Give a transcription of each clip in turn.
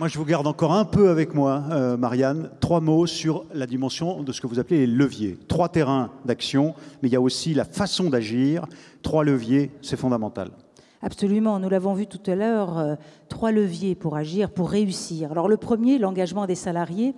Moi, je vous garde encore un peu avec moi, Marianne. 3 mots sur la dimension de ce que vous appelez les leviers. 3 terrains d'action, mais il y a aussi la façon d'agir. 3 leviers, c'est fondamental. Absolument, nous l'avons vu tout à l'heure, 3 leviers pour agir, pour réussir. Alors le premier, l'engagement des salariés,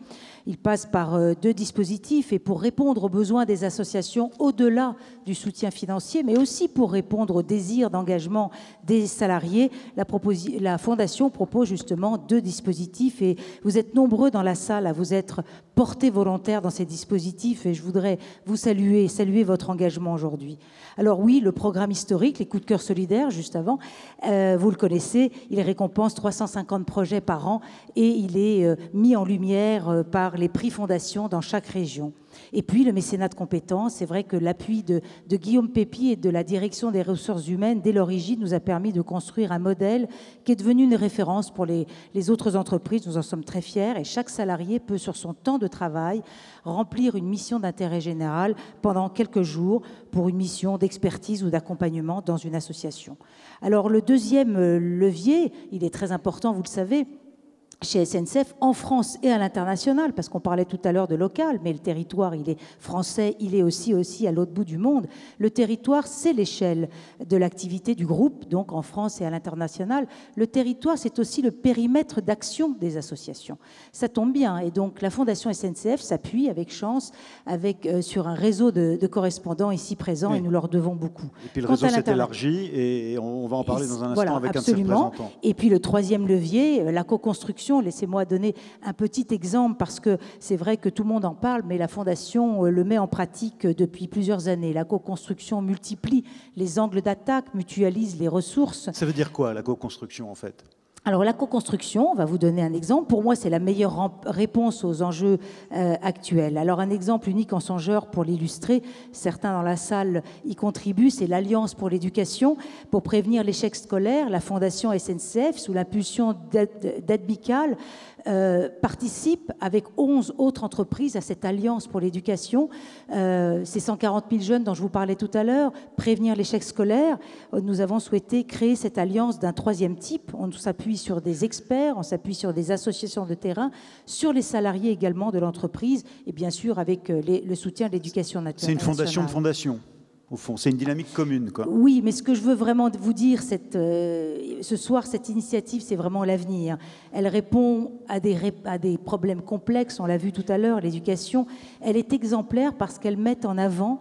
il passe par 2 dispositifs et pour répondre aux besoins des associations au-delà du soutien financier, mais aussi pour répondre au désir d'engagement des salariés, la Fondation propose justement 2 dispositifs et vous êtes nombreux dans la salle à vous être portés volontaires dans ces dispositifs et je voudrais vous saluer votre engagement aujourd'hui. Alors oui, le programme historique, les coups de cœur solidaires, juste avant, vous le connaissez, il récompense 350 projets par an et il est mis en lumière par les prix Fondation dans chaque région. Et puis le mécénat de compétences, c'est vrai que l'appui de Guillaume Pépi et de la direction des ressources humaines dès l'origine nous a permis de construire un modèle qui est devenu une référence pour les autres entreprises. Nous en sommes très fiers et chaque salarié peut sur son temps de travail remplir une mission d'intérêt général pendant quelques jours pour une mission d'expertise ou d'accompagnement dans une association. Alors le deuxième levier, il est très important, vous le savez, chez SNCF, en France et à l'international, parce qu'on parlait tout à l'heure de local, mais le territoire, il est français, il est aussi à l'autre bout du monde. Le territoire, c'est l'échelle de l'activité du groupe, donc en France et à l'international. Le territoire, c'est aussi le périmètre d'action des associations. Ça tombe bien, et donc la Fondation SNCF s'appuie avec chance sur un réseau de correspondants ici présents, oui. Et nous leur devons beaucoup. Et puis le réseau s'est élargi, et on va en parler dans un instant voilà, avec absolument. Un de ses représentants. Et puis le troisième levier, la co-construction. Laissez-moi donner un petit exemple parce que c'est vrai que tout le monde en parle, mais la Fondation le met en pratique depuis plusieurs années. La co-construction multiplie les angles d'attaque, mutualise les ressources. Ça veut dire quoi, la co-construction, en fait ? Alors la co-construction, on va vous donner un exemple. Pour moi, c'est la meilleure réponse aux enjeux actuels. Alors un exemple unique en songeur pour l'illustrer, certains dans la salle y contribuent, c'est l'Alliance pour l'éducation. Pour prévenir l'échec scolaire, la Fondation SNCF, sous l'impulsion d'Adbical, participe avec 11 autres entreprises à cette Alliance pour l'éducation. Ces 140 000 jeunes dont je vous parlais tout à l'heure, prévenir l'échec scolaire, nous avons souhaité créer cette alliance d'un 3e type. On s'appuie sur des experts, on s'appuie sur des associations de terrain, sur les salariés également de l'entreprise et bien sûr avec le soutien de l'éducation nationale. C'est une fondation de fondation, au fond. C'est une dynamique commune, quoi. Oui, mais ce que je veux vraiment vous dire ce soir, cette initiative, c'est vraiment l'avenir. Elle répond à des problèmes complexes, on l'a vu tout à l'heure, l'éducation. Elle est exemplaire parce qu'elle met en avant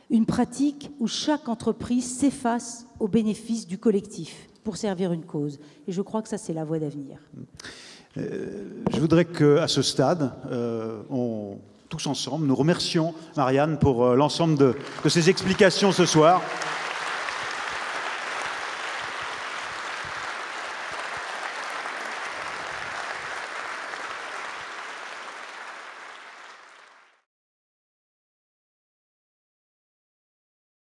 une pratique où chaque entreprise s'efface au bénéfice du collectif pour servir une cause. Et je crois que ça, c'est la voie d'avenir. Je voudrais qu'à ce stade, tous ensemble, nous remercions Marianne pour l'ensemble de ses explications ce soir.